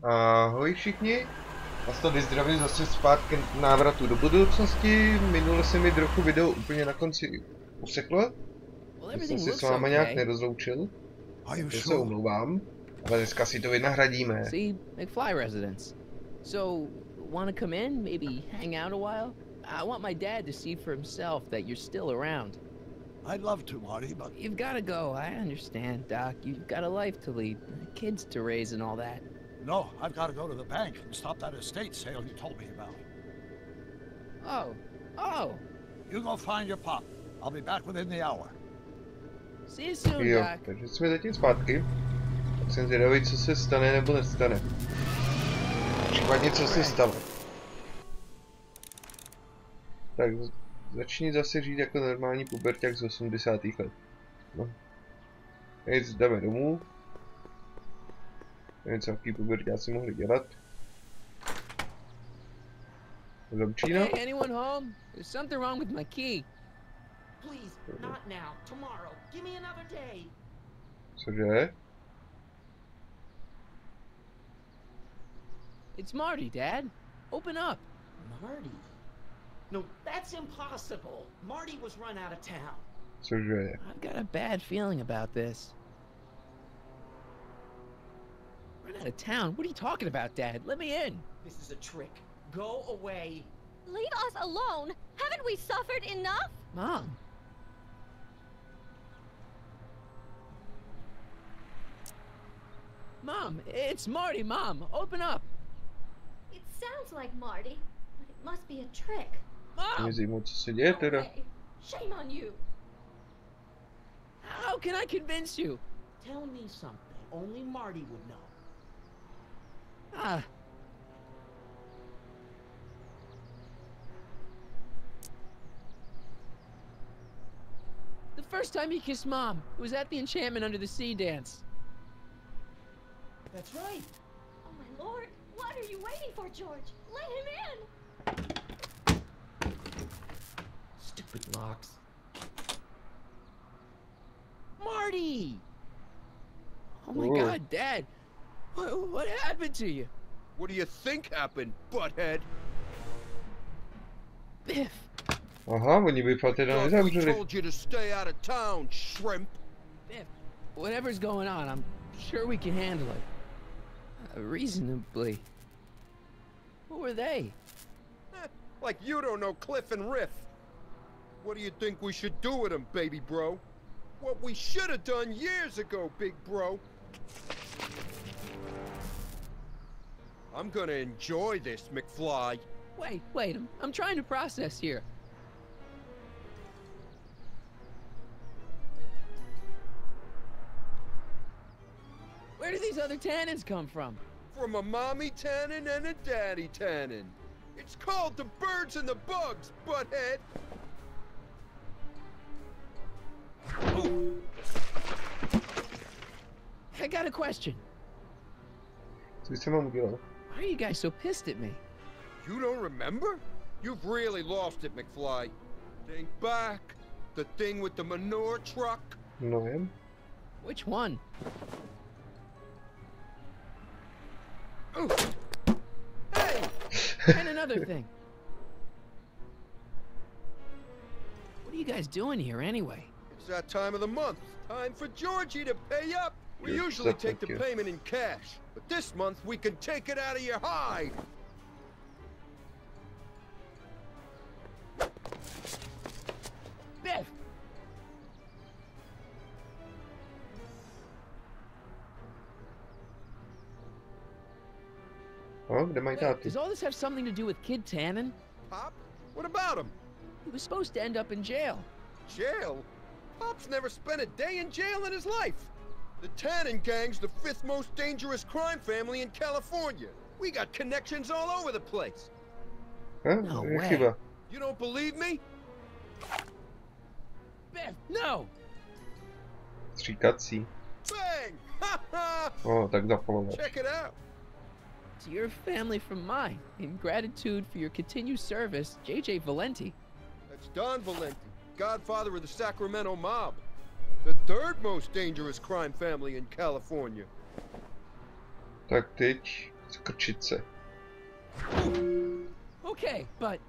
Ahoj všichni, vás tady zdravím zase zpátky návratu do budoucnosti. Minule se mi trochu video úplně na konci useklo. Jsem si s váma nějak nerozloučil. Takže se omlouvám, ale dneska si to vynahradíme. See, McFly residence. So, wanna come in, maybe hang out a while? I want my dad to see for himself that you're still around. I'd love to, Marty, but... You've gotta go, I understand, Doc. You've got a life to lead, kids to raise and all that. No, I've got to go to the bank and stop that estate sale you told me about. Oh. You go find your pop. I'll be back within the hour. See you soon, Jo, Doc. takže jsme zatím zpátky. Tak jsem zvědavý, co se stane nebo nestane. Případně co se stalo. Tak začni zase žít jako normální puberťák z 80. let. No. Teď jdeme domů. Nevím, co jaký puberťáci mohli dělat. Zamčína. Hey, anyone home? There's something wrong with my key. Please, not now. Tomorrow. Give me another day. Cože? It's Marty, Dad. Open up. Marty? No, that's impossible. Marty was run out of town. Cože? I've got a bad feeling about this. Run out of town? What are you talking about, Dad? Let me in. This is a trick. Go away. Leave us alone! Haven't we suffered enough? Mom. Mom, it's Marty, Mom. Open up. It sounds like Marty, but it must be a trick. Mom! Nezajímavé, co se děje No teda. way. Shame on you. How can I convince you? Tell me something only Marty would know. Ah. The first time he kissed Mom, it was at the Enchantment Under the Sea dance. That's right. Oh my lord, what are you waiting for, George? Let him in! Stupid locks. Marty! Oh my Whoa. God, Dad! What happened to you? What do you think happened, butthead? Biff! Aha, oni by teda Thought we nezavřeli. told you to stay out of town, shrimp. Biff, whatever's going on, I'm sure we can handle it. Reasonably. Who were they? Like you don't know Cliff and Riff. What do you think we should do with them, baby bro? What we should have done years ago, big bro. I'm gonna enjoy this, McFly. Wait, I'm trying to process here. Where do these other tannins come from? From a mommy tannin and a daddy tannin. It's called the birds and the bugs, butthead. I got a question. Co jsem mám udělal? Why are you guys so pissed at me? You don't remember? You've really lost it, McFly. Think back. The thing with the manure truck. No jen. Which one? Ooh. Hey! And another thing. What are you guys doing here anyway? It's that time of the month. Time for Georgie to pay up. We Yes, usually sir, take the thank you. payment in cash, but this month we can take it out of your hide. Biff! No, kde mají tátu? Does all this have something to do with Kid Tannen? Pop? What about him? He was supposed to end up in jail. Jail? Pop's never spent a day in jail in his life. The Tannen gang's the fifth most dangerous crime family in California. We got connections all over the place. No Je way. chyba. You don't believe me? Biff, no! Stříkací. Bang! Ha ha! O, tak zapalovač. Check it out. To your family from mine, in gratitude for your continued service, J.J. Valenti. That's Don Valenti, godfather of the Sacramento mob. The third most dangerous crime family in California. Tak teď Skrčit se. Okay, but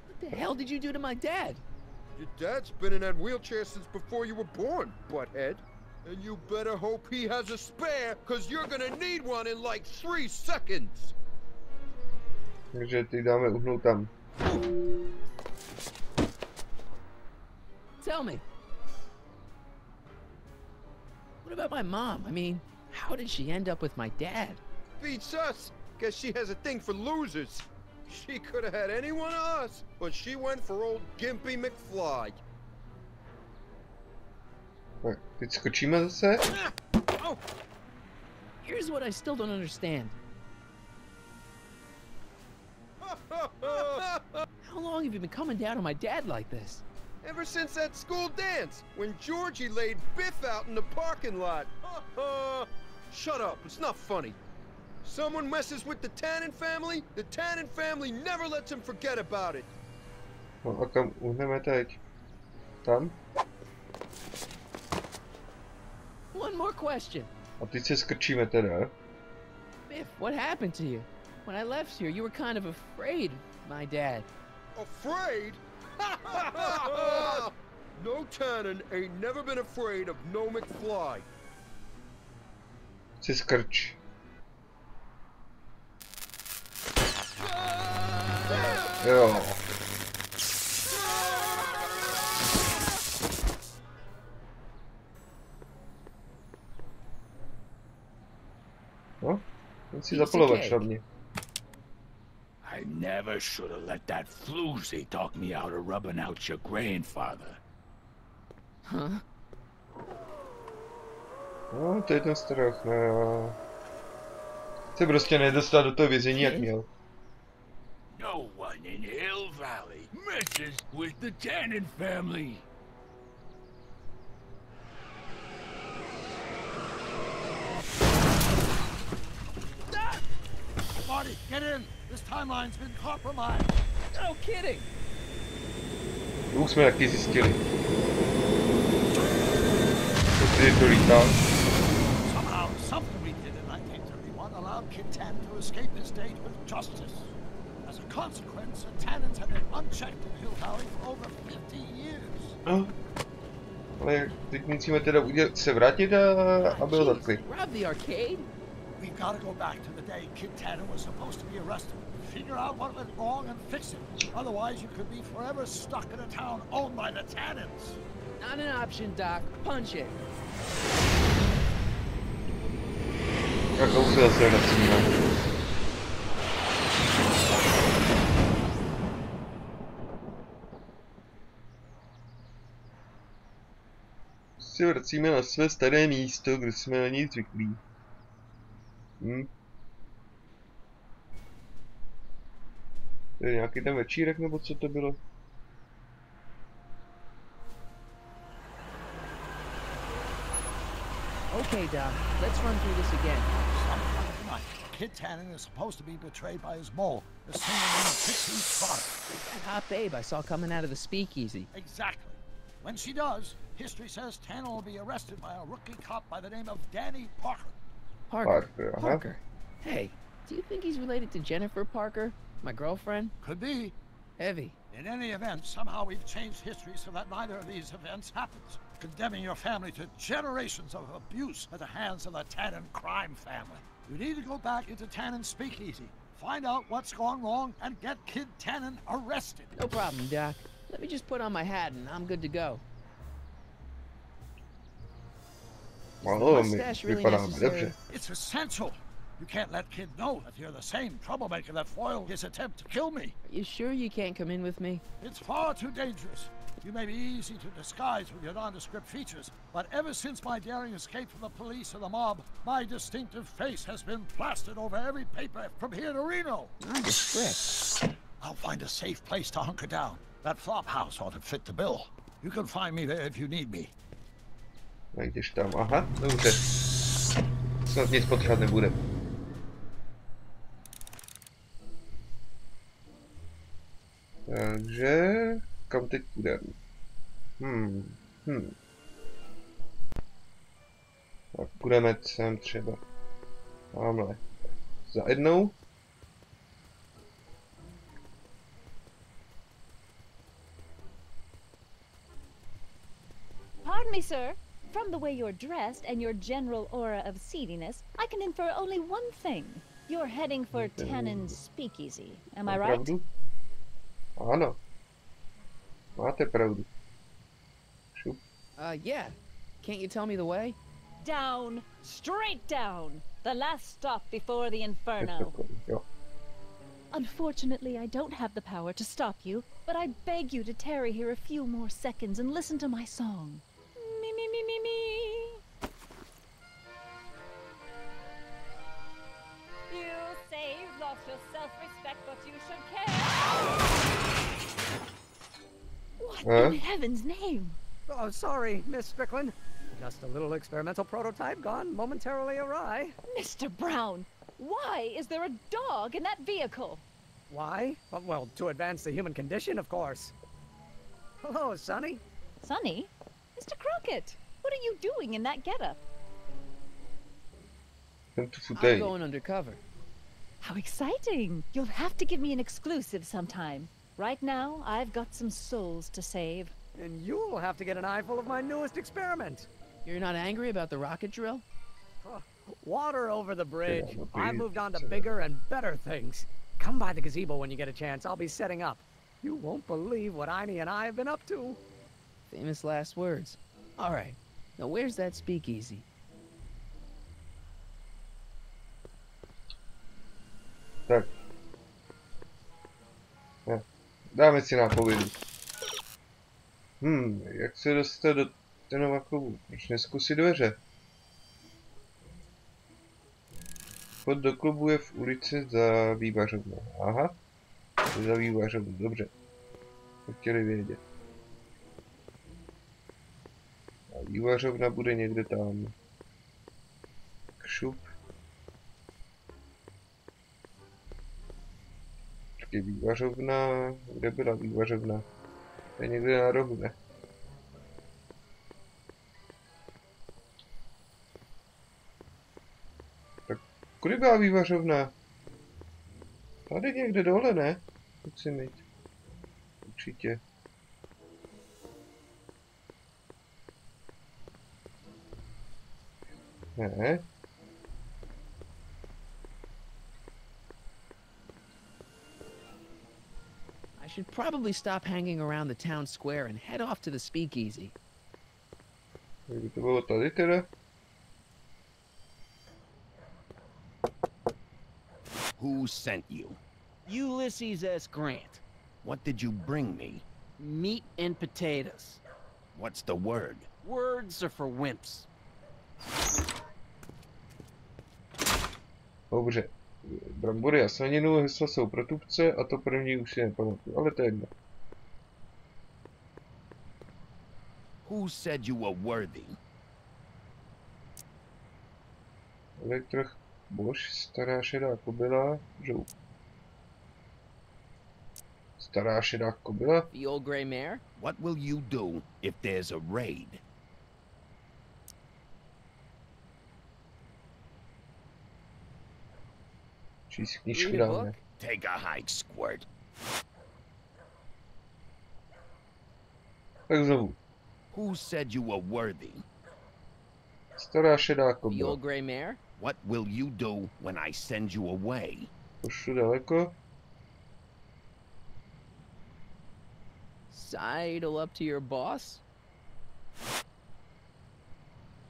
what the hell did you do to my dad? Your dad's been in that wheelchair since before you were born, butthead. And you better hope he has a spare, cause you're gonna need one in like 3 seconds. Takže ty dáme uhnout tam. Tell me. What about my mom? I mean, how did she end up with my dad? Beats us. Guess she has a thing for losers. She could have had any one of us, but she went for old Gimpy McFly. Tak, teď skočíme zase. Oh. Here's what I still don't understand. How long have you been coming down on my dad like this? Ever since that school dance, when Georgie laid Biff out in the parking lot. Shut up, it's not funny. Someone messes with the Tannen family never lets him forget about it. No a kam uhneme teď? Tam? One more question. A teď se skrčíme teda. Biff, what happened to you? When I left here, you were kind of afraid of my dad. Afraid? No Tannen ain't never been afraid of no McFly. Si skrč. Jo. No, ten si zapalovač hlavně. I never should have let that floozy talk me out of rubbing out your grandfather. Huh? No, to je ten strach, no. Se prostě nedostal do toho vězení, jak měl. No one in Hill Valley messes with the Tannen family. Marty, get in! This timeline's been compromised. No kidding. Už jsme taky zjistili. To lítá. Somehow, something we did in 1931 allowed Kid Tannen to escape his date with justice. As a consequence, the Tannens have been unchecked in Hill Valley for over 50 years. No. Ale teď musíme teda se vrátit a bylo zatkli. Rob the arcade? We've got to go back to the day Kid Tannen was supposed to be arrested. Figure out what went wrong and fix it. Otherwise, you could be forever stuck in a town owned by the Tannens. Not an option, Doc. Punch it. Jak už se zase vracíme. Se vracíme na své staré místo, kde jsme na něj zvyklí. To je nějaký ten večírek, nebo co to bylo? Okay, Doc. Let's run through this again. Sometime tonight, Kid Tannen is supposed to be betrayed by his mole, the singer named Pixie Trotter. That hot babe I saw coming out of the speakeasy. Exactly. When she does, history says Tannen will be arrested by a rookie cop by the name of Danny Parker. Parker. Parker. Hey, do you think he's related to Jennifer Parker, my girlfriend? Could be. Heavy. In any event, somehow we've changed history so that neither of these events happens, condemning your family to generations of abuse at the hands of the Tannen crime family. You need to go back into Tannen's speakeasy, find out what's gone wrong, and get Kid Tannen arrested. No problem, Doc. Let me just put on my hat and I'm good to go. Malo, really vypadáme dobře. It's essential. You can't let Kid know that you're the same troublemaker that foiled his attempt to kill me. Are you sure you can't come in with me? It's far too dangerous. You may be easy to disguise with your nondescript features, but ever since my daring escape from the police and the mob, my distinctive face has been plastered over every paper from here to Reno. Nondescript? I'll find a safe place to hunker down. That flop house ought to fit the bill. You can find me there if you need me. Najdeš tam, aha, dobře. Snad nic potřebovat nebude. Takže, kam teď půjdeme? Tak budeme sem třeba. Tamhle. Za jednou. Pardon me, sir. From the way you're dressed and your general aura of seediness, I can infer only one thing. You're heading for Tannen's Speakeasy. Am I right? Pravdu? Ano. Máte pravdu. Šup. Yeah. Can't you tell me the way? Down. Straight down. The last stop before the Inferno. Jo. Unfortunately, I don't have the power to stop you, but I beg you to tarry here a few more seconds and listen to my song. Me, me, me, me, me. You say you've lost your self-respect, but you should care. What in heaven's name? Oh, sorry, Miss Strickland. Just a little experimental prototype gone momentarily awry. Mr. Brown, why is there a dog in that vehicle? Why? Well, to advance the human condition, of course. Hello, Sonny. Sonny? Mr. Crockett, what are you doing in that getup? I'm going undercover. How exciting! You'll have to give me an exclusive sometime. Right now, I've got some souls to save. And you'll have to get an eyeful of my newest experiment. You're not angry about the rocket drill? Oh, water over the bridge. I've moved on to bigger and better things. Come by the gazebo when you get a chance. I'll be setting up. You won't believe what Einie and I have been up to. Famous last words. All right. Now where's that speakeasy? Tak. Ne. Dáme si nápovědu. Jak se dostat do Tannova klubu? Proč neskusit dveře? Vchod do klubu je v ulici za vývařovnou. Aha. Za vývařovnou, dobře. To chtěli vědět. A vývařovna bude někde tam. Kšup. Počkej, vývařovna. Kde byla vývařovna? To je někde na rohu, ne? Tak kudy byla vývařovna? Tady někde dole, ne? Musím mít. Určitě. Ne. I should probably stop hanging around the town square and head off to the speakeasy. Kdyby to bylo tady teda? Who sent you? Ulysses S. Grant. What did you bring me? Meat and potatoes. What's the word? Words are for wimps. Dobře. Brambory a slaninu, hesla jsou pro tupce a to první už si nepamatuju, ale to je jedno. Who said you were worthy? Elektroch, bož, stará šedá kobila, žoub. Stará šedá kobila? The old gray mare? What will you do if there's a raid? Číst knížku dáme. Take a hike, squirt. Tak znovu. Who said you were worthy? Stará šedá The kobila. old gray mare? What will you do when I send you away? Pošlu daleko. Sidle up to your boss?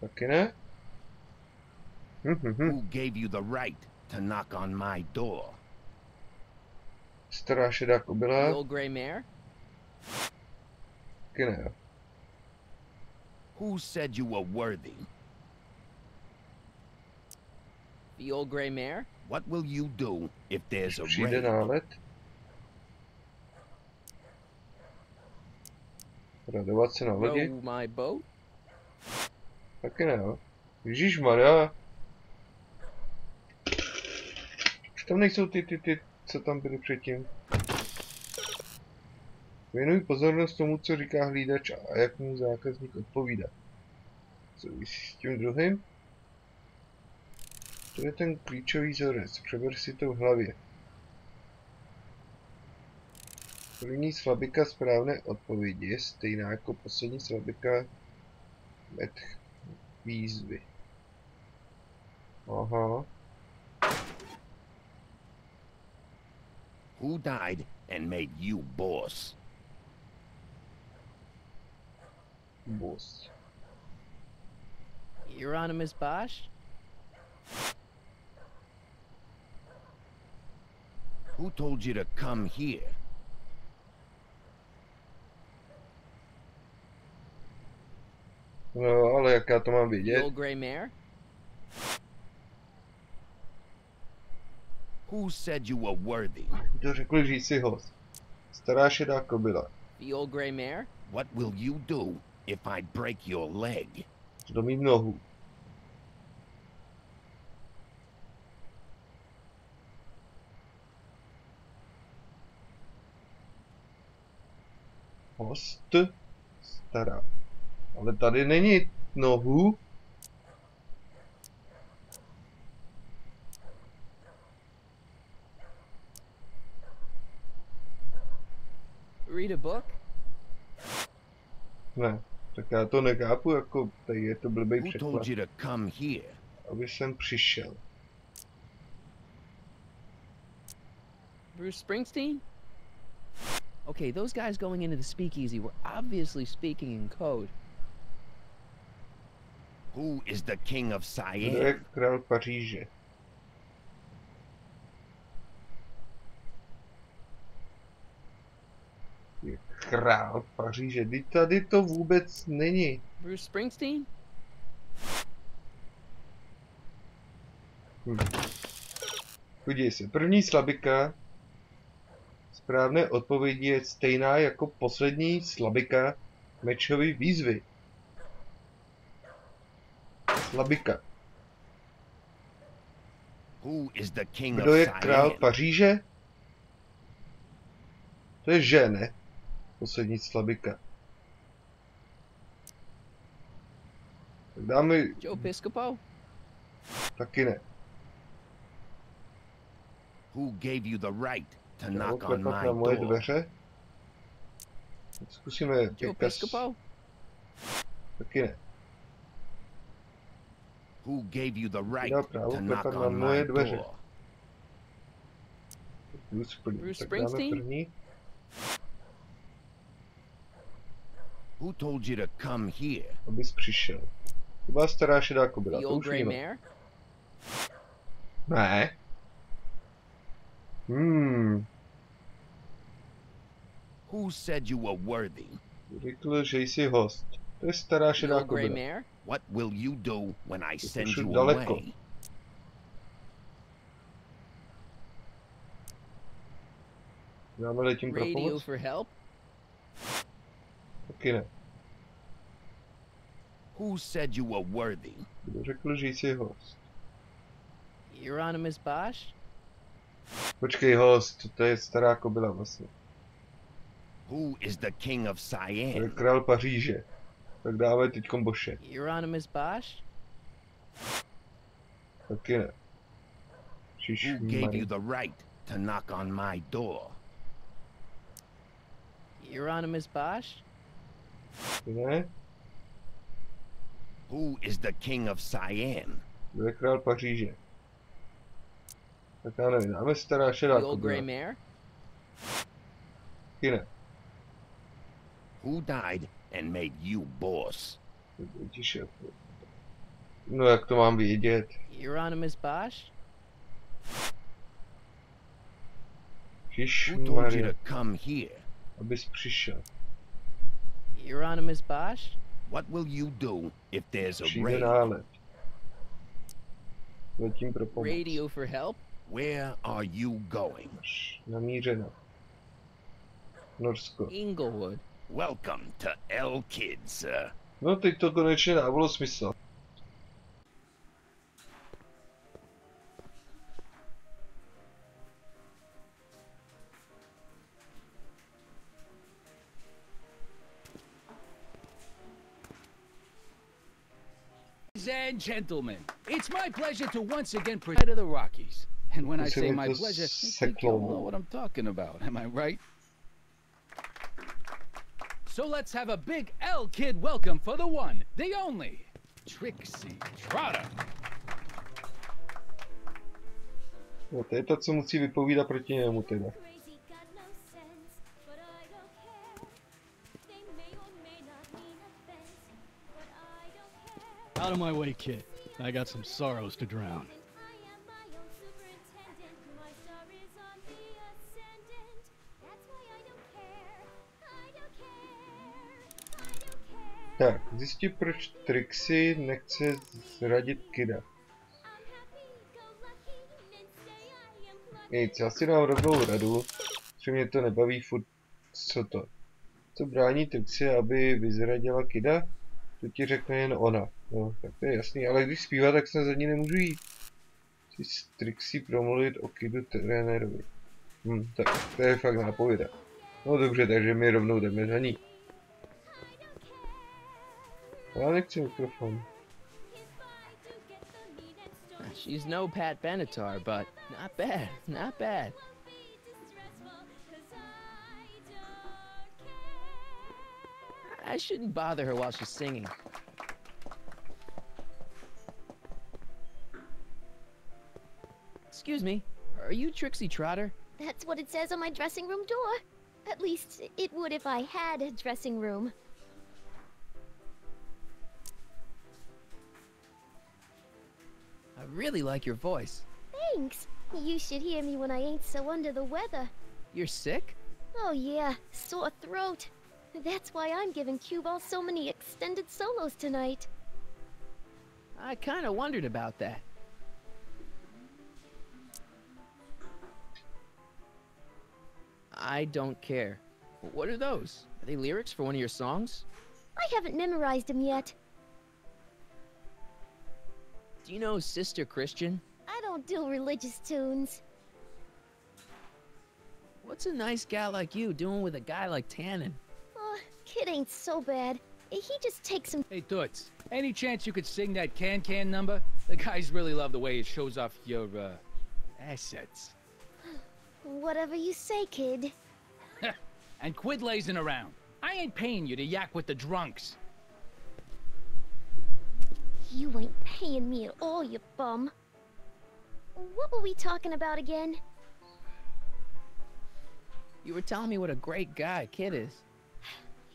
Taky ne? Who gave you the right to knock on my door? Stará šedá The kobila. old gray mare? Taky ne. Who said you were worthy? The old gray mare? What will you do if there's a Přijde raid? nálet. Radovat se na lodi. Row my boat? Taky ne. Ježíšmarja. Už tam nejsou ty, co tam byly předtím. Věnuj pozornost tomu, co říká hlídač a jak mu zákazník odpovídá. Co s tím druhým? To je ten klíčový vzorec, přeber si to v hlavě. První slabika správné odpovědi je stejná jako poslední slabika výzvy. Aha. Who died and made you boss? Boss. Euronymous Bosch? Who told you to come here? No, ale jak já to mám The vidět? old gray mare? Who said you were worthy? To řekl říci host. Stará šedá kobila. The old gray mare? What will you do if I break your leg? Zlomím nohu. Host stará. Ale tady není nohu. Read a book? Ne, tak já to nechápu, jako tady je to blbý Who překlad. told you to come here? Aby jsem přišel. Bruce Springsteen? Okay, those guys going into the speakeasy were obviously speaking in code. Who is the king of To je Siam? král Paříže. Je král Paříže. Teď tady to vůbec není. Bruce Springsteen? Podívej se, první slabika správné odpovědi je stejná jako poslední slabika mečové výzvy. Slabika. Who is the king Kdo of je král Siam? Paříže? To je že, ne? Poslední slabika. Tak dáme... Joe Piscopo? Taky ne. Who gave you the right to Nebo knock on klepat my na moje door? dveře. Zkusíme Joe teďka... Piscopo? Taky ne. Who gave you the right Dá právo to knock klepat na on my moje dveře. door? Bruce Bruce tak dáme Springsteen? první. Who told you to come here? Abys přišel. To byla stará šedá kobila, The to old už gray víme. mare? Ne. Who said you were worthy? Řekl, že jsi host. To je stará The šedá old gray kobila. mare? What will you do when I send už you daleko. away? Dáme letím pro Radio pomoc? for help? Taky ne. Who said you were worthy? Kdo řekl, že jsi host? Euronymous Bosch? Počkej, host, to je stará kobila vlastně. Who is the king of To je Siam? král Paříže. Tak dáme teďkom Boše. Euronymous Bosch? Taky ne. Who gave you the right to knock on my door? Euronymous Bosch? Ne? Who is the king of Siam? To je král Paříže. Tak já nevím, dáme stará šedá The old gray kobila. mare? Taky ne. Who died and made you boss? Tiše. No jak to mám vědět? Euronymous Bosch? Who told you Ježišmarja, to come here? abys přišel. Euronymous Bosch? What will you do if there's a Přijde raid? nálet. Letím pro pomoc. Radio for help? Where are you going? Namířeno. Norsko. Inglewood. Welcome to L Kids. No teď to konečně dávalo smysl. Ladies and gentlemen, it's my pleasure to once again present to the Rockies. And when I say my pleasure, I think you'll know what I'm talking about. Am I right? So let's have a big L-Kid welcome for the one, the only, Trixie Trotter. No, to je to, co musí vypovídat proti němu teda. Out of my way, kid. I got some sorrows to drown. Tak, zjistí, proč Trixie nechce zradit Kida. Nic, já si dám rovnou radu, že mě to nebaví furt, co brání Trixie, aby vyzradila Kida, to ti řekne jen ona. No, tak to je jasný, ale když zpívá, tak se za ní nemůžu jít. Chci s Trixie promluvit o Kidu trenérovi. Tak, to je fakt nápověda. No dobře, takže my rovnou jdeme za ní. Já nechci mikrofon. She's no Pat Benatar, but not bad, not bad. I shouldn't bother her while she's singing. Excuse me, are you Trixie Trotter? That's what it says on my dressing room door. At least, it would if I had a dressing room. I really like your voice. Thanks. You should hear me when I ain't so under the weather. You're sick? Oh yeah, sore throat. That's why I'm giving cue ball so many extended solos tonight. I kinda wondered about that. I don't care. What are those? Are they lyrics for one of your songs? I haven't memorized them yet. Do you know Sister Christian? I don't do religious tunes. What's a nice gal like you doing with a guy like Tannen? Kid ain't so bad. He just takes some— Hey, Toots, any chance you could sing that can number? The guys really love the way it shows off your, assets. Whatever you say, kid. And quit lazing around. I ain't paying you to yak with the drunks. You ain't paying me at all, you bum. What were we talking about again? You were telling me what a great guy Kid is.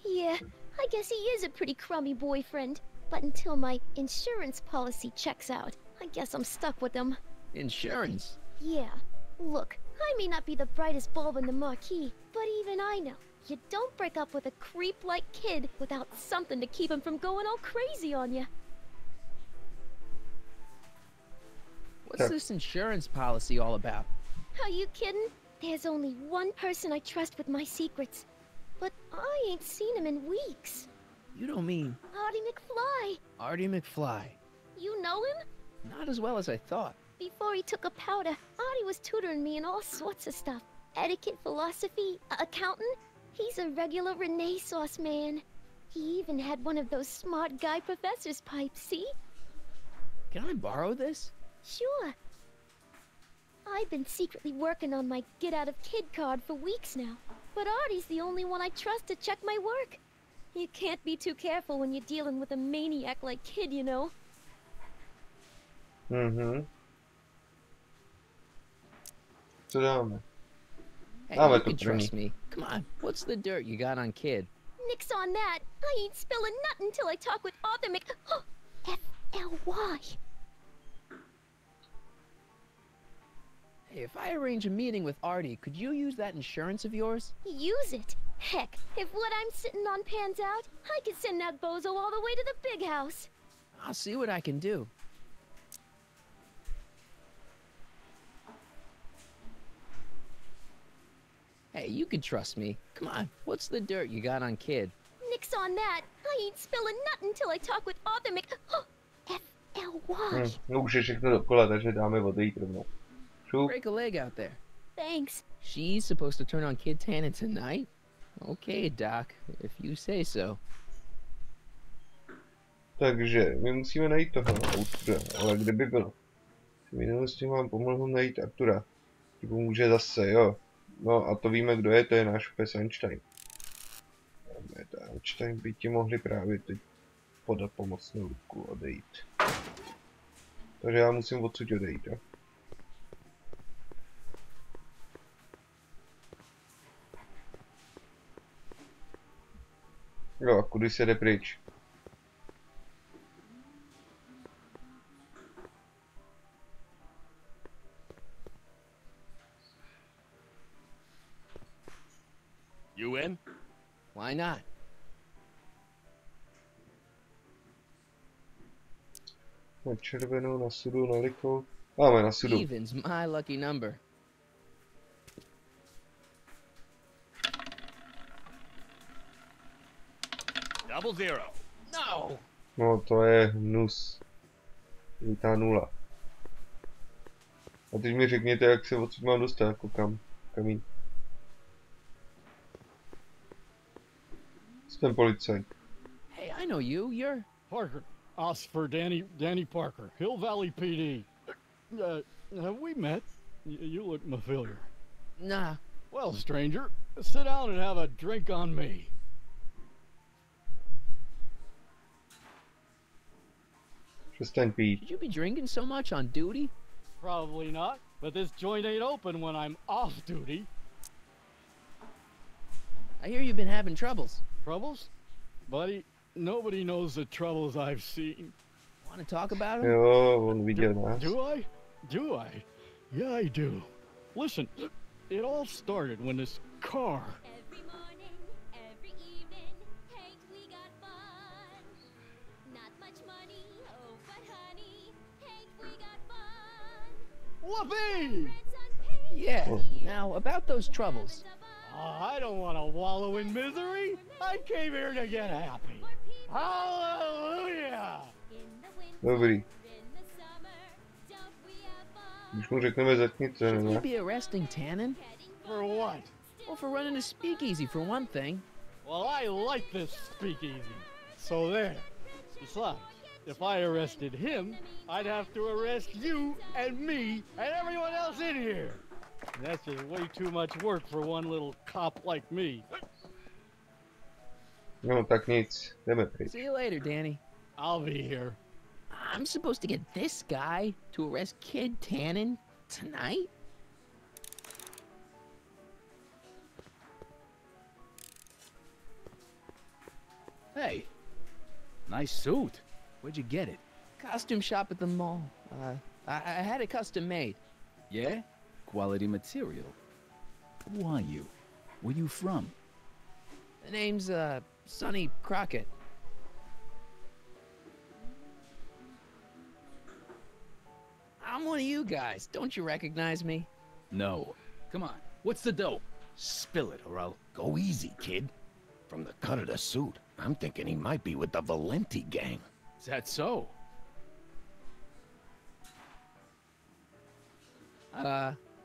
Yeah, I guess he is a pretty crummy boyfriend. But until my insurance policy checks out, I guess I'm stuck with him. Insurance? Yeah. Look, I may not be the brightest bulb in the marquee, but even I know you don't break up with a creep like Kid without something to keep him from going all crazy on you. What's this insurance policy all about? Are you kidding? There's only one person I trust with my secrets. But I ain't seen him in weeks. You don't mean... Artie McFly. Artie McFly. You know him? Not as well as I thought. Before he took a powder, Artie was tutoring me in all sorts of stuff. Etiquette, philosophy, accounting. He's a regular Renaissance man. He even had one of those smart guy professor's pipes, see? Can I borrow this? Sure. I've been secretly working on my get-out-of-kid card for weeks now. But Artie's the only one I trust to check my work. You can't be too careful when you're dealing with a maniac like Kid, you know. Co dáme? Hey, Dáme you to can první. trust me. Come on, what's the dirt you got on Kid? Nix on that. I ain't spilling nothing until I talk with Arthur F-L-Y. Hey, if I arrange a meeting with Artie, could you use that insurance of yours? Use it? Heck, if what I'm sitting on pans out, I could send that bozo all the way to the big house. I'll see what I can do. Hey, you can trust me. Come on, what's the dirt you got on Kid? Nix on that. I ain't spilling nothing until I talk with Arthur F-L-Y. No už je všechno dokola, takže dáme odejít rovnou. Break a leg out there. Thanks. She's supposed to turn on Kid Tannen tonight? Okay, Doc, if you say so. Takže my musíme najít toho autora, ale kde by byl? V minulosti vám pomohl najít Artura. Ti pomůže zase, jo. No a to víme, kdo je, to je náš pes Einstein. Einstein by ti mohli právě teď podat pomocnou ruku, odejít. Takže já musím odsud odejít, jo. Jo, a kudy se jde pryč? You in? Why not? Na červenou, na sudu, na likou. Máme na sudu. Even's my lucky number. Double zero. No. No, to je hnus. Vítá nula. A teď mi řekněte, jak se odsud mám dostat, jako kam jít. Jsem policajt. Hey, I know you. You're Parker. Oscar Danny Parker, Hill Valley PD. Have we met? You look familiar. Nah. Well, stranger, sit down and have a drink on me. Přestaň pít. Should you be drinking so much on duty? Probably not, but this joint ain't open when I'm off duty. I hear you've been having troubles. Troubles? Buddy, nobody knows the troubles I've seen. Want to talk about them? Jo, on viděl nás. Do I? Do I? Yeah, I do. Listen, it all started when this car... Every morning, every evening, Hank, we got fun. Not much money, oh, but honey, Hank, we got fun. Whoopee! Yeah. Now, about those troubles. I don't want to wallow in misery. I came here to get happy. Hallelujah! Dobrý. Když mu řekneme zatnit, to Should we ne? be arresting Tannen? For what? Well, for running a speakeasy, for one thing. Well, I like this speakeasy. So there. Besides, if I arrested him, I'd have to arrest you and me and everyone else in here. That's just way too much work for one little cop like me. No, tak nic. Jdeme pryč. See you later, Danny. I'll be here. I'm supposed to get this guy to arrest Kid Tannen tonight? Hey, nice suit. Where'd you get it? Costume shop at the mall. I had it custom made. Yeah? Quality material. Who are you? Where you from? The name's, Sonny Crockett. I'm one of you guys. Don't you recognize me? No. Come on, what's the dope? Spill it, or I'll go easy, kid. From the cut of the suit, I'm thinking he might be with the Valenti gang. Is that so?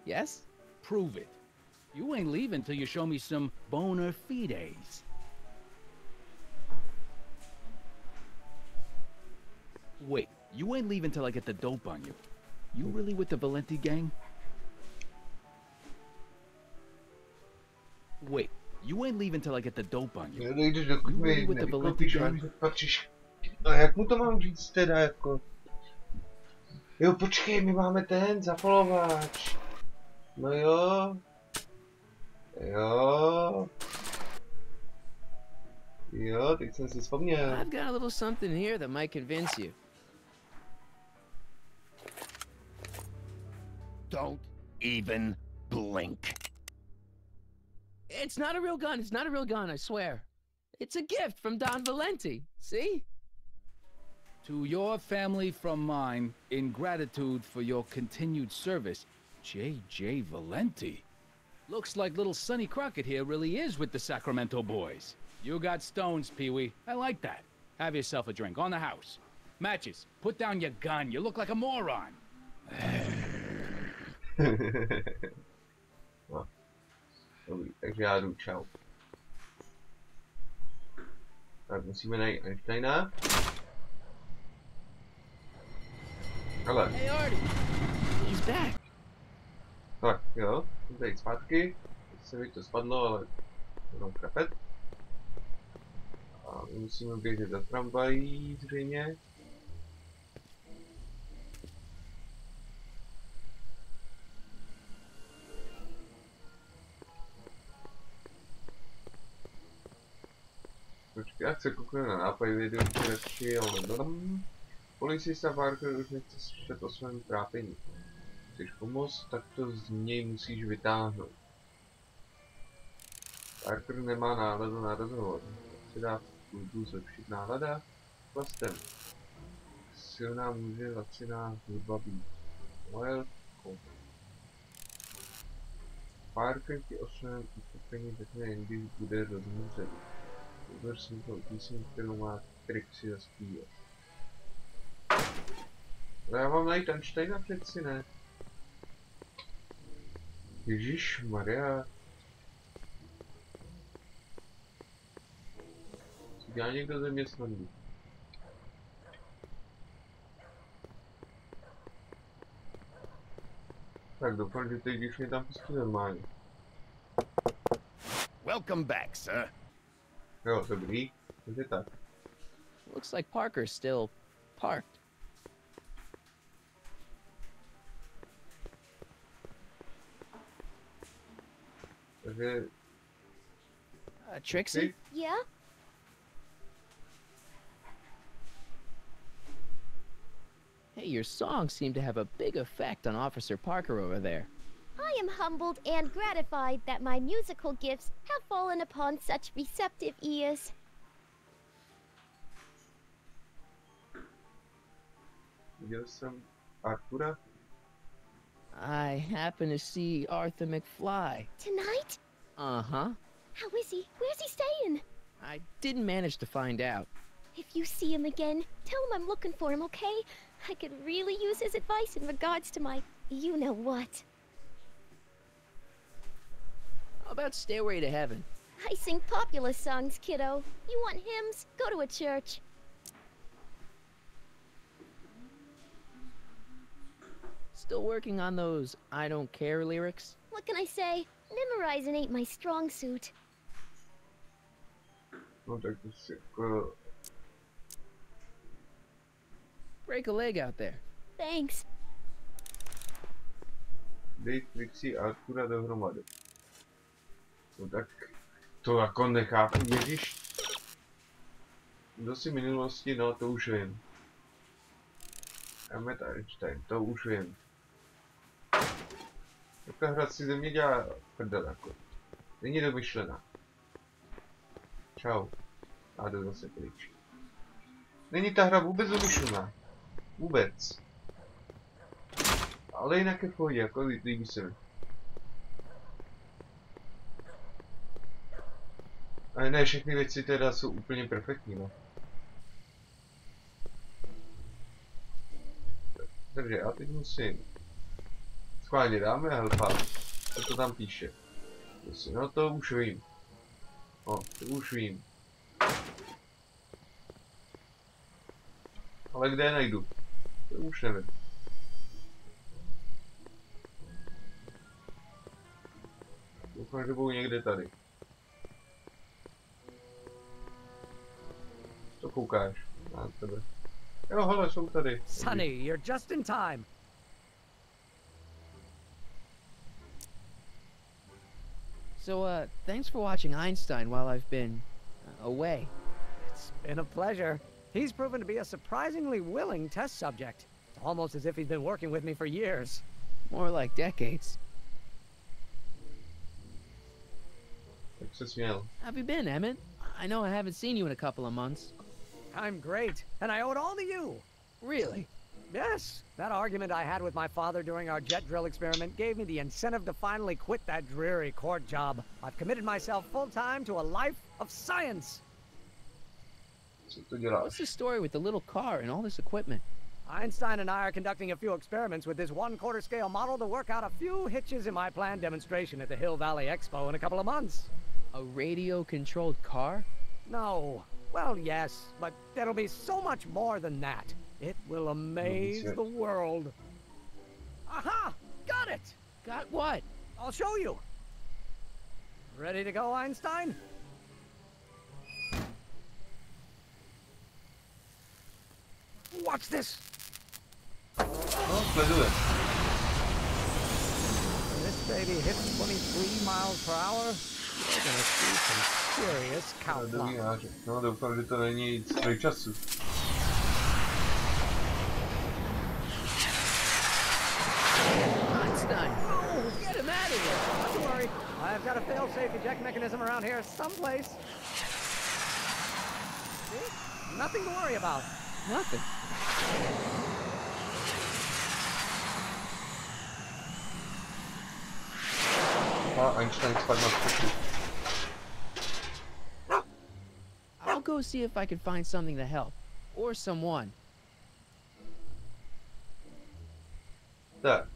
Yes? Prove it. You ain't leaving till you show me some bona fides. Wait, you ain't leaving till I get the dope on you. You really with the Valenti gang? Wait, you ain't leaving till I get the dope on you. Nejdeš, dokud You mi really with the Valenti nevykoupíš, gang? patříš. A jak mu to mám říct teda, jako? Jo, počkej, my máme ten zapalováč. No jo. Jo. Jo, teď jsem si vzpomněl. I've got a little something here that might convince you. Don't even blink. It's not a real gun. It's not a real gun, I swear. It's a gift from Don Valenti. See? To your family from mine, in gratitude for your continued service, J.J. Valenti. Looks like little Sonny Crockett here really is with the Sacramento boys. You got stones, Pee-wee. I like that. Have yourself a drink on the house. Matches. Put down your gun. You look like a moron. No. Dobrý, takže já jdu, čau. Tak musíme najít Einsteina. Ale. Hey Artie, he's back. Tak jo, jsem tady zpátky. Teď se mi to spadlo, ale jenom krapet. A musíme běžet za tramvají zřejmě. Počkej, jak se kouknu na nápad videočereči, ale dodám. Policista Parker už nechce slyšet o svém trápení. Chceš pomoct, tak to z něj musíš vytáhnout. Parker nemá náladu na rozhovor. Se dá v klubu zlepšit nálada? Vlastem. Silná může laciná hudba být. Welcome. Parker ti o svém utrpení řekne jen, když bude rozmůřený. Uber jsem to písem, kterou má Trixie zaspívat. Ale já mám najít Einsteina přeci, ne? Ježišmarja. Co dělá někdo ze mě snadný? Tak doufám, že teď když mě tam pustí normálně. Welcome back, sir. Jo, dobrý. Takže tak. Looks like Parker's still parked. Takže... Trixie? Yeah? Hey, your songs seem to have a big effect on Officer Parker over there. I am humbled and gratified that my musical gifts have fallen upon such receptive ears. Viděl jsem Artura. I happen to see Arthur McFly. Tonight? Uh-huh. How is he? Where's he staying? I didn't manage to find out. If you see him again, tell him I'm looking for him, okay? I could really use his advice in regards to my you-know-what. How about Stairway to Heaven? I sing popular songs, kiddo. You want hymns? Go to a church. Still working on those I don't care lyrics? What can I say? Memorizing ain't my strong suit. No tak to si jako... Break a leg out there. Thanks. Dej Trixie a Artura dohromady. No tak... To jako nechápu, ježiš. Kdo si minulosti, no to už vím. Albert Einstein, to už vím. Ta hra si ze mě dělá prdel jako. Není domyšlená. Čau. A jde zase pryč. Není ta hra vůbec domyšlená. Vůbec. Ale jinak je v pohodě, jako líbí se mi. Ale ne, všechny věci teda jsou úplně perfektní, no. Takže já teď musím... Schválně dáme helpa. Co to tam píše? No to už vím. O, to už vím. Ale kde je najdu? To už nevím. Doufám, že budou někde tady. Co koukáš? Na tebe. Jo, hele, jsou tady. Sonny, you're just in time. So, thanks for watching Einstein while I've been away. It's been a pleasure. He's proven to be a surprisingly willing test subject. It's almost as if he's been working with me for years. More like decades. Jak se směl. How have you been, Emmett? I know I haven't seen you in a couple of months. I'm great, and I owe it all to you. Really? Yes. That argument I had with my father during our jet drill experiment gave me the incentive to finally quit that dreary court job. I've committed myself full-time to a life of science. Co to děláš? What's the story with the little car and all this equipment? Einstein and I are conducting a few experiments with this 1/4 scale model to work out a few hitches in my planned demonstration at the Hill Valley Expo in a couple of months. A radio-controlled car? No. Well, yes, but there'll be so much more than that. It will amaze the world. Aha! Got it! Got what? I'll show you. Ready to go, Einstein? Watch this. No, sleduje. When this baby hits 23 miles per hour, we're gonna see some serious cow flop. No, doufám, že to není stroj času. Einstein! Oh, get him out of here! Don't worry, I've got a fail-safe eject mechanism around here someplace. See? Nothing to worry about. Nothing. Einstein spadl na skoku. I'll go see if I can find something to help. Or someone. Tak.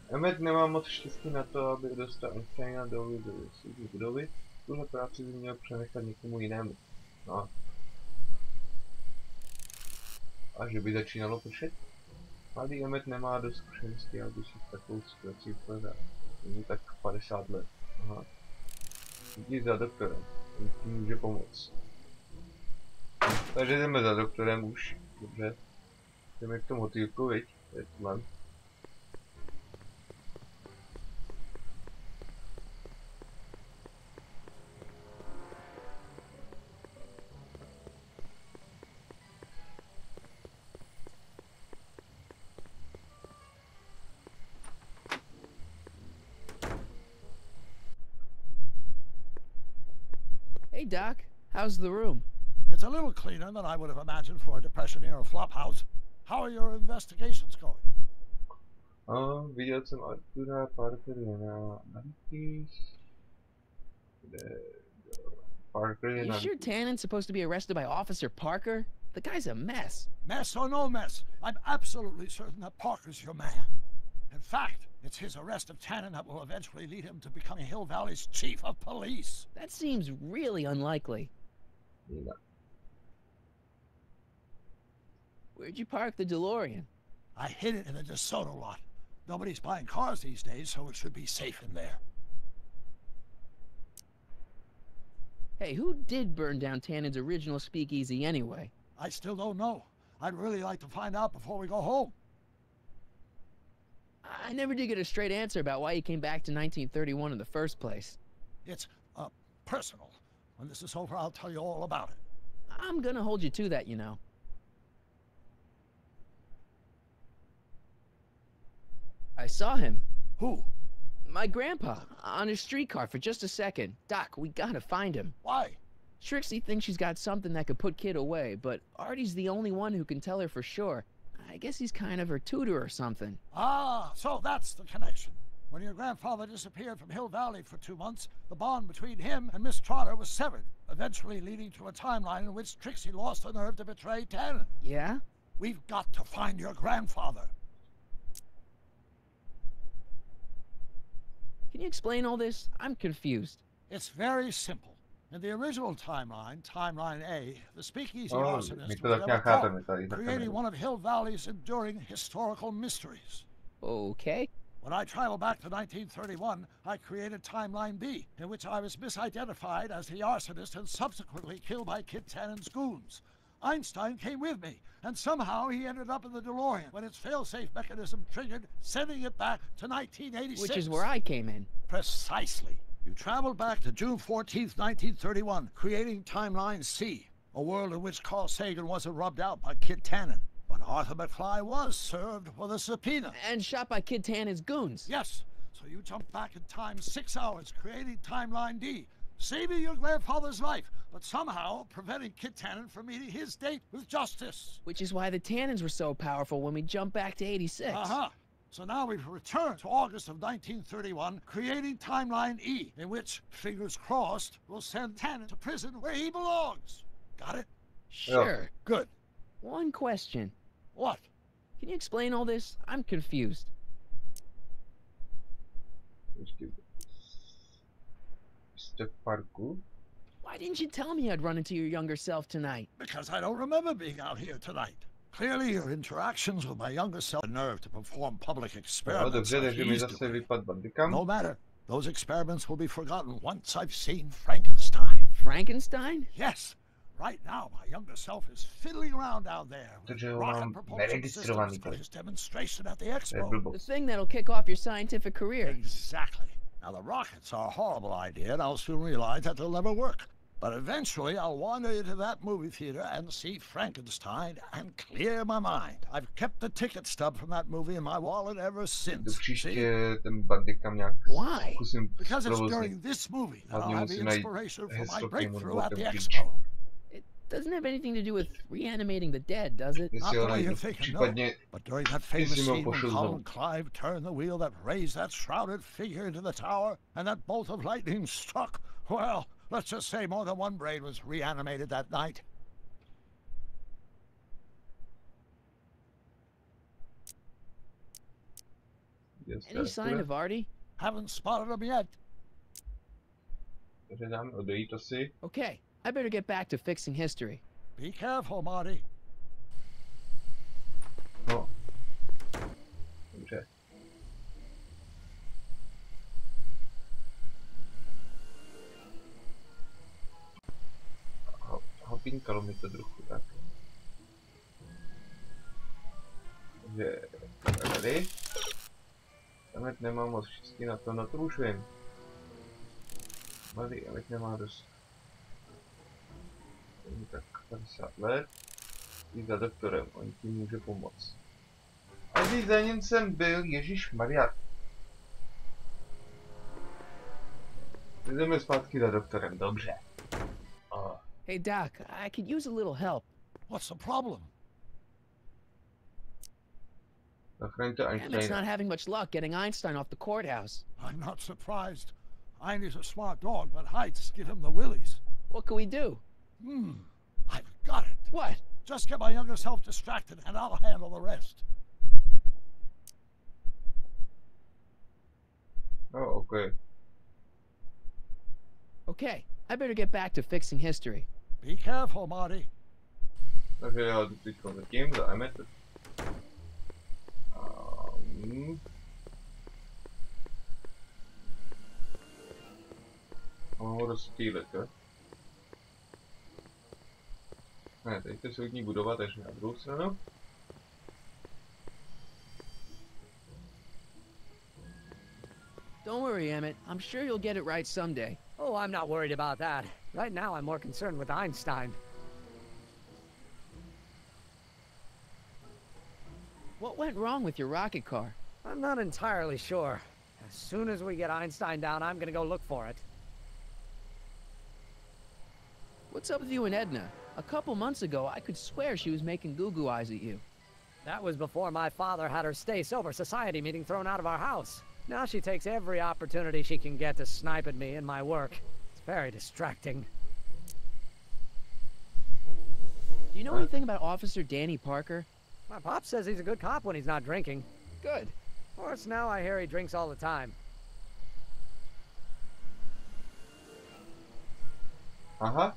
Emmet nemá moc štěstí na to, aby dostal Einsteina do budovy. Tuhle práci by měl přenechat někomu jinému. No. A že by začínalo pršet? Mladý Emmet nemá dost zkušenosti, aby si v takovou situaci pořádal. Není tak 50 let. Aha. Jdi za doktorem, on ti může pomoct. Takže jdeme za doktorem už. Dobře. Jdeme k tomu motýlku, viď? To je tman. Hey, Doc. How's the room? It's a little cleaner than I would have imagined for a Depression-era flophouse. How are your investigations going? Viděl jsem Artura Parkery na nabitých. Parker je You sure Tannen's supposed to be arrested by Officer Parker? The guy's a mess. Mess or no mess, I'm absolutely certain that Parker's your man. In fact, it's his arrest of Tannen that will eventually lead him to becoming Hill Valley's chief of police. That seems really unlikely. Yeah. Where'd you park the DeLorean? I hid it in the DeSoto lot. Nobody's buying cars these days, so it should be safe in there. Hey, who did burn down Tannen's original speakeasy anyway? I still don't know. I'd really like to find out before we go home. I never did get a straight answer about why you came back to 1931 in the first place. It's, personal. When this is over, I'll tell you all about it. I'm gonna hold you to that, you know. I saw him. Who? My grandpa, on his streetcar for just a second. Doc, we gotta find him. Why? Trixie thinks she's got something that could put Kid away, but Artie's the only one who can tell her for sure. I guess he's kind of her tutor or something. Ah, so that's the connection. When your grandfather disappeared from Hill Valley for 2 months, the bond between him and Miss Trotter was severed, eventually leading to a timeline in which Trixie lost the nerve to betray Tannen. Yeah? We've got to find your grandfather. Can you explain all this? I'm confused. It's very simple. In the original timeline, Timeline A, the speakeasy arsonist was never caught, creating one of Hill Valley's enduring historical mysteries. Okay. When I traveled back to 1931, I created Timeline B, in which I was misidentified as the arsonist and subsequently killed by Kid Tannen's goons. Einstein came with me, and somehow he ended up in the DeLorean when its fail-safe mechanism triggered, sending it back to 1986. Which is where I came in. Precisely. You traveled back to June 14th, 1931, creating Timeline C, a world in which Carl Sagan wasn't rubbed out by Kid Tannen, but Arthur McFly was served with a subpoena. And shot by Kid Tannen's goons. Yes, so you jumped back in time 6 hours, creating Timeline D, saving your grandfather's life, but somehow preventing Kid Tannen from meeting his date with justice. Which is why the Tannens were so powerful when we jumped back to 86. Uh-huh. So now we've returned to August of 1931, creating Timeline E, in which, fingers crossed, we'll send Tannen to prison where he belongs. Got it? Sure. Yeah. Good. One question. What? Can you explain all this? I'm confused. Why didn't you tell me I'd run into your younger self tonight? Because I don't remember being out here tonight. Clearly, your interactions with my younger self had the nerve to perform public experiments like he's doing. No matter. Those experiments will be forgotten once I've seen Frankenstein. Frankenstein? Yes. Right now, my younger self is fiddling around down there with rocket propulsion systems for his demonstration at the expo. The thing that'll kick off your scientific career. Exactly. Now, the rockets are a horrible idea, and I'll soon realize that they'll never work. But eventually, I'll wander into that movie theater and see Frankenstein and clear my mind. I've kept the ticket stub from that movie in my wallet ever since. Why? Because it's during this movie that I'll have the inspiration for my breakthrough at the expo. It doesn't have anything to do with reanimating the dead, does it? Not the way you're thinking, no. But during that famous scene when Colin Clive turned the wheel that raised that shrouded figure into the tower, and that bolt of lightning struck, well, let's just say more than one brain was reanimated that night. Any sign of Artie? Haven't spotted him yet. Okay, I better get back to fixing history. Be careful, Marty. No. Dobře. Hopinkalo mi to trochu tak. Takže tady. Tam nemám moc štěstí na to už vím. Tady Emek nemá dost. Tak 50 let. Jít za doktorem, on ti může pomoct. A když za ním jsem byl, ježišmarja. Jdeme zpátky za doktorem, dobře. Hey Doc, I could use a little help. What's the problem? Emmett's not having much luck getting Einstein off the courthouse. I'm not surprised. Einstein's a smart dog, but heights give him the willies. What can we do? I've got it. What? Just get my younger self distracted and I'll handle the rest. Oh, okay. Okay, I better get back to fixing history. Be careful, Marty. Takže já jdu teď zatím za Emmet. Mám ho rozstýlit, jo? Ne, teď to soudní budova, takže na druhou stranu. Don't worry, Emmett. I'm sure you'll get it right someday. Oh, I'm not worried about that. Right now, I'm more concerned with Einstein. What went wrong with your rocket car? I'm not entirely sure. As soon as we get Einstein down, I'm gonna go look for it. What's up with you and Edna? A couple months ago, I could swear she was making goo-goo eyes at you. That was before my father had her stay-sober society meeting thrown out of our house. Now she takes every opportunity she can get to snipe at me and my work. It's very distracting. Do you know anything about Officer Danny Parker? My pop says he's a good cop when he's not drinking. Good. Of course, now I hear he drinks all the time. Uh-huh.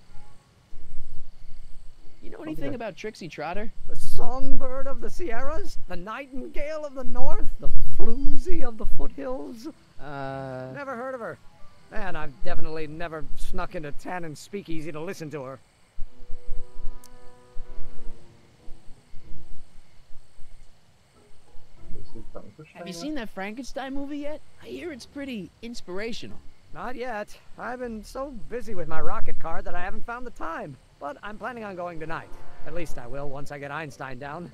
You know anything about Trixie Trotter? The songbird of the Sierras? The nightingale of the north? The floozy of the foothills? Never heard of her. Man, I've definitely never snuck into Tannen's speakeasy to listen to her. Have you seen that Frankenstein movie yet? I hear it's pretty inspirational. Not yet. I've been so busy with my rocket car that I haven't found the time. But I'm planning on going tonight. At least I will once I get Einstein down.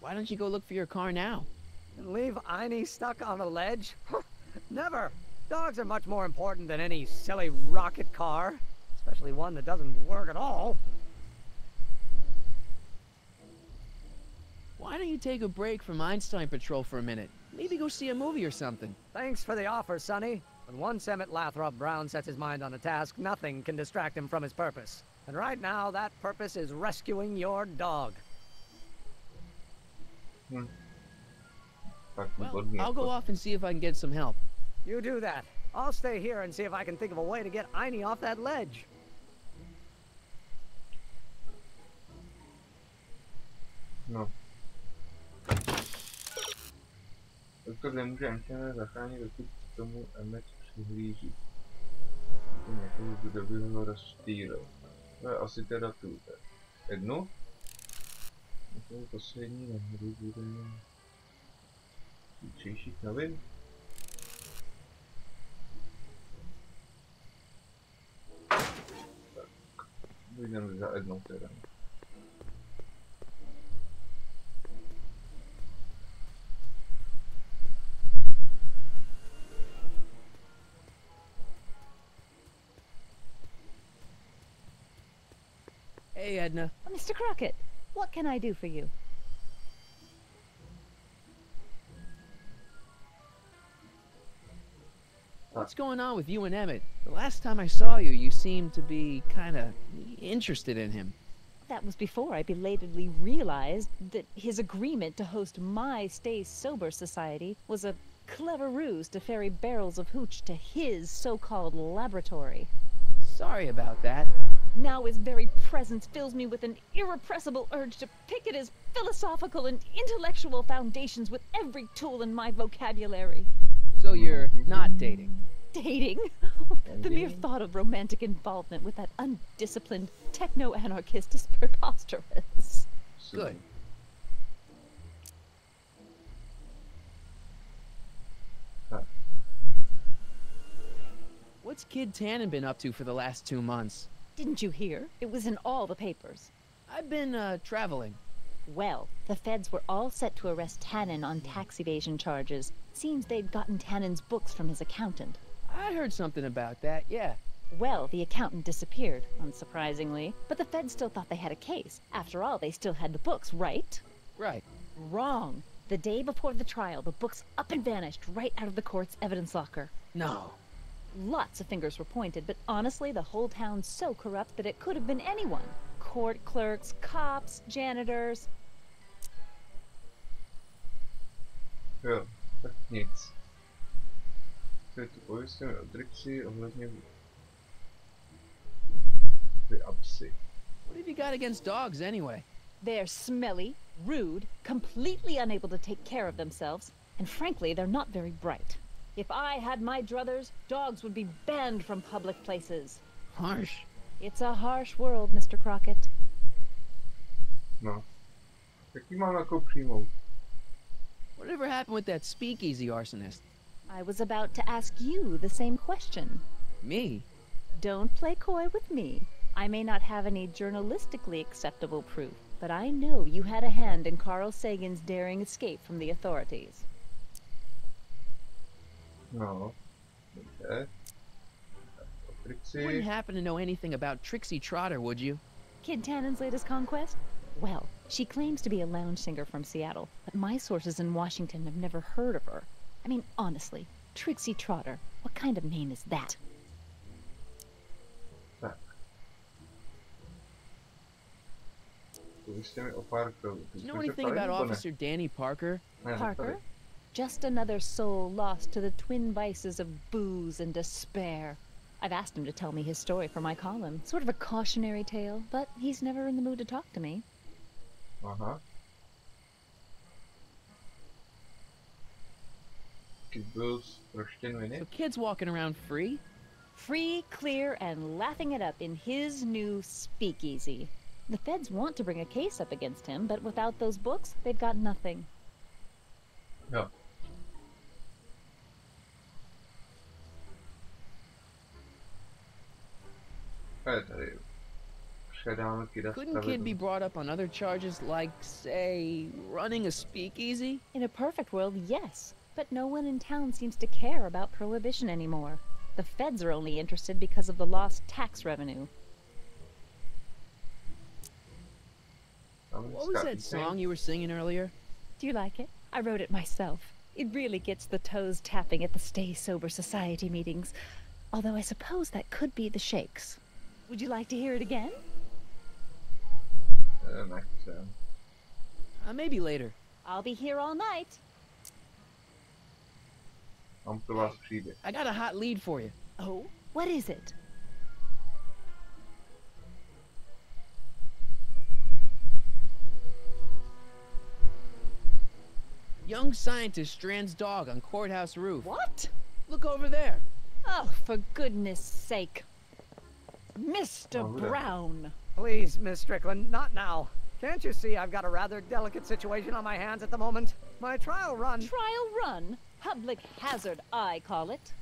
Why don't you go look for your car now? And leave Einie stuck on a ledge? Never! Dogs are much more important than any silly rocket car. Especially one that doesn't work at all. Why don't you take a break from Einstein Patrol for a minute? Maybe go see a movie or something. Thanks for the offer, Sonny. When once Emmett Lathrop Brown sets his mind on a task, nothing can distract him from his purpose. And right now, that purpose is rescuing your dog. Well, I'll go off and see if I can get some help. You do that. I'll stay here and see if I can think of a way to get Einie off that ledge. No. Doktor nemůže Antiana zachránit, dokud k tomu Emmet přihlíží. Nějakou budovy ho rozptýlil. To je asi teda tu. Jednu? Takovou poslední nehru bude chytřejších novin. Tak, vyjdeme za jednou teda. Hey, Edna. Mr. Crockett, what can I do for you? What's going on with you and Emmett? The last time I saw you, you seemed to be kinda interested in him. That was before I belatedly realized that his agreement to host my Stay Sober Society was a clever ruse to ferry barrels of hooch to his so-called laboratory. Sorry about that. Now his very presence fills me with an irrepressible urge to pick at his philosophical and intellectual foundations with every tool in my vocabulary. So you're not dating? Dating? The mere thought of romantic involvement with that undisciplined techno-anarchist is preposterous. Good. What's Kid Tannen been up to for the last 2 months? Didn't you hear? It was in all the papers. I've been, traveling. Well, the feds were all set to arrest Tannen on tax evasion charges. Seems they'd gotten Tannen's books from his accountant. I heard something about that, yeah. Well, the accountant disappeared, unsurprisingly. But the feds still thought they had a case. After all, they still had the books, right? Right. Wrong. The day before the trial, the books up and vanished right out of the court's evidence locker. No. Lots of fingers were pointed, but honestly, the whole town's so corrupt that it could have been anyone. Court clerks, cops, janitors. Jo, tak nic. Co je tu pojistíme o Trixie ohledně ty absy. What have you got against dogs anyway? They're smelly, rude, completely unable to take care of themselves, and frankly, they're not very bright. If I had my druthers, dogs would be banned from public places. Harsh. It's a harsh world, Mr. Crockett. No. Jaký mám jako přijmout? Whatever happened with that speakeasy arsonist? I was about to ask you the same question. Me? Don't play coy with me. I may not have any journalistically acceptable proof, but I know you had a hand in Carl Sagan's daring escape from the authorities. No. Okay. Trixie. You wouldn't happen to know anything about Trixie Trotter, would you? Kid Tannen's latest conquest? Well, she claims to be a lounge singer from Seattle, but my sources in Washington have never heard of her. I mean, honestly, Trixie Trotter, what kind of name is that? Tak. Povězte mi o Parkerovi. You know anything about Officer Danny Parker? Parker? Just another soul lost to the twin vices of booze and despair. I've asked him to tell me his story for my column. Sort of a cautionary tale, but he's never in the mood to talk to me. Aha. So kids walking around free? Free, clear, and laughing it up in his new speakeasy. The feds want to bring a case up against him, but without those books, they've got nothing. Jo. Couldn't Kid be brought up on other charges like, say, running a speakeasy? In a perfect world, yes. But no one in town seems to care about prohibition anymore. The feds are only interested because of the lost tax revenue. What was that song you were singing earlier? Do you like it? I wrote it myself. It really gets the toes tapping at the Stay Sober Society meetings. Although I suppose that could be the Shakes. Would you like to hear it again? Maybe later. I'll be here all night. Mám pro vás příběh. I got a hot lead for you. Oh, what is it? Young scientist strands dog on courthouse roof. What? Look over there. Oh, for goodness sake. Mr. Brown. Please, Miss Strickland, not now. Can't you see I've got a rather delicate situation on my hands at the moment? My trial run... Trial run? Public hazard, I call it.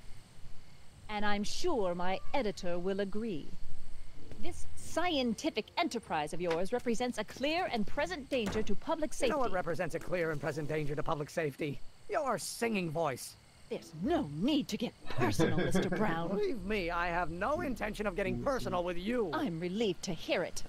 And I'm sure my editor will agree. This scientific enterprise of yours represents a clear and present danger to public safety. You know what represents a clear and present danger to public safety? Your singing voice. There's no need to get personal, Mr. Brown. Believe me, I have no intention of getting personal with you. I'm relieved to hear it.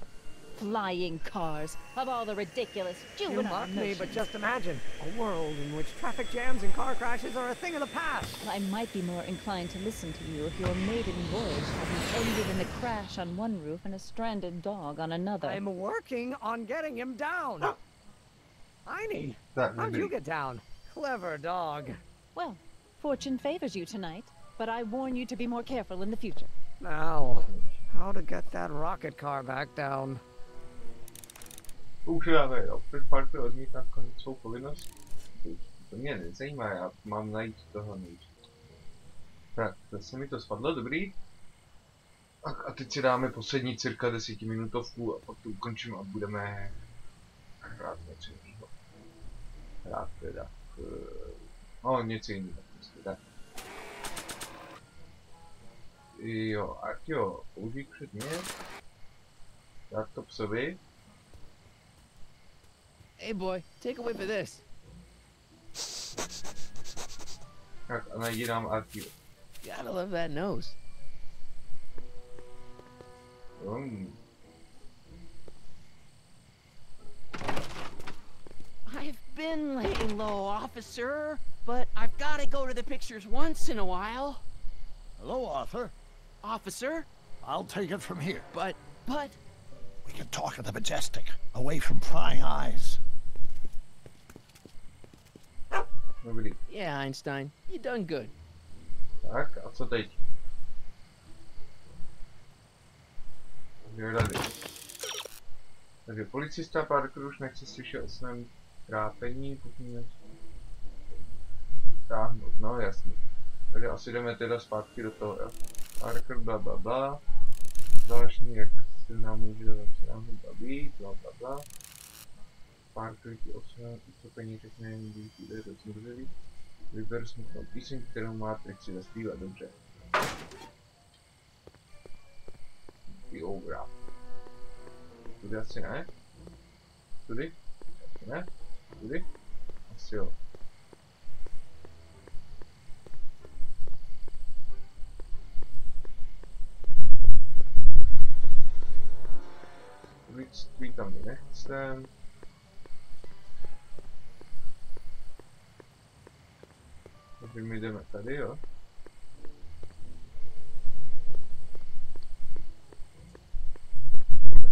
Flying cars, of all the ridiculous juvenile You mock me, notions. but just imagine a world in which traffic jams and car crashes are a thing of the past. I might be more inclined to listen to you if your maiden voyage hadn't ended in a crash on one roof and a stranded dog on another. I'm working on getting him down. Heine, how'd you get down? Clever dog. Well, fortune favors you tonight, but I warn you to be more careful in the future. Now, how to get that rocket car back down? Už dáme, jo, před party odmítám svou povinnost. To mě nezajímá, já mám najít toho nejdřív. Tak, zase mi to spadlo, dobrý. A teď si dáme poslední cirka 10minutovku a pak to ukončíme a budeme hrát něco jiného. Hrát teda, no něco jiného prostě, tak. Jo, ať jo, použij předmět. Dát to psovi. Hey boy, take a whiff of this. Tak a najdi nám archiv. Gotta love that nose. I've been laying low, officer, but I've got to go to the pictures once in a while. Hello, Arthur. Officer? I'll take it from here. But... We can talk at the Majestic, away from prying eyes. Dobrý. Yeah, Einstein, you done good. Tak, a co teď? Takže policista Parker už nechce slyšet o svém trápení, pokud táhnout, no jasně. Takže asi jdeme teda zpátky do toho, jo. Parker bla bla bla. Zvláštní, jak se nám může bavit, bla bla bla. Parker ti o svém ustoupení řekne, když jde do zmrzlivý. Vyber smutnou píseň, kterou má Trixie zaspívat dobře. Dobrá. Tudy asi ne? Tudy? Asi ne? Tudy? Asi jo. Víctví tam nechcem. Takže my jdeme tady, jo.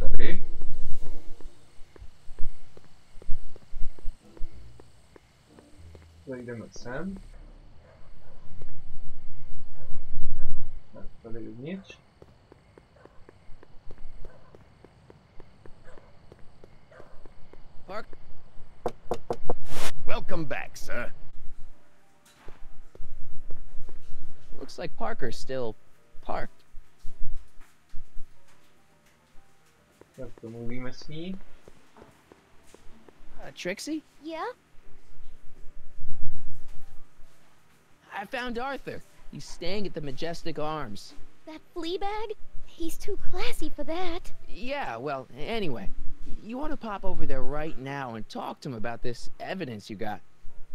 Tady. Zajdeme sem. Tak, tady uvnitř. Park. Welcome back, sir. Looks like Parker's still parked. Tak to mluvíme s ní. Trixie? Yeah? I found Arthur. He's staying at the Majestic Arms. That flea bag? He's too classy for that. Yeah, well, anyway. You want to pop over there right now and talk to him about this evidence you got?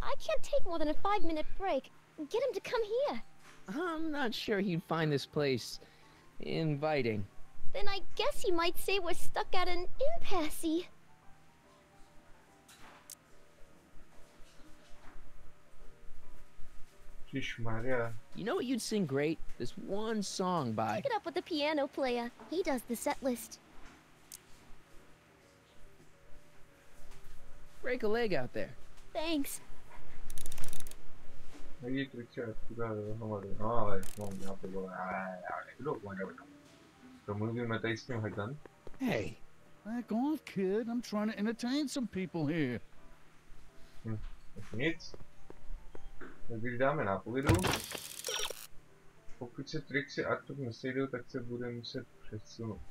I can't take more than a 5-minute break. Get him to come here. I'm not sure he'd find this place inviting. Then I guess he might say we're stuck at an impasse. Ježišmarja. You know what you'd sing great? This one song by... Pick it up with the piano player. He does the set list. Break a leg out there. Thanks. Hej, tričí a tuhle dohromady. No ale, já to vole, domluvíme tady s tím hajdan. Hey, back off, kid. I'm trying to entertain some people here. Tak nic. Když dáme nápovědu, pokud se Trixie a Arthur nesejdou, tak se bude muset přesunout.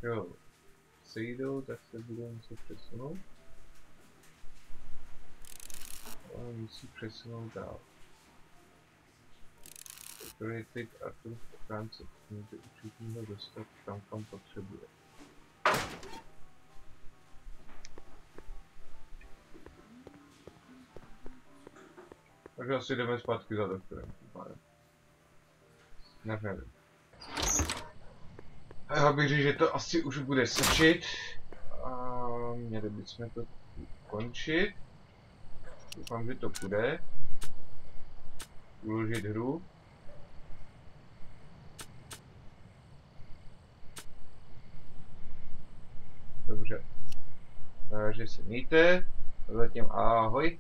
Jo, sejdou, tak se bude muset přesunout. Ale musí přesunout dál. To je teď Arthur v ochránce, může určitě ho dostat tam, kam potřebuje. Takže asi jdeme zpátky za doktorem. Nevím. Já bych řekl, že to asi už bude stačit. A měli bychom to končit. Doufám, že to půjde. Uložit hru. Dobře. Takže se mějte. Zatím ahoj.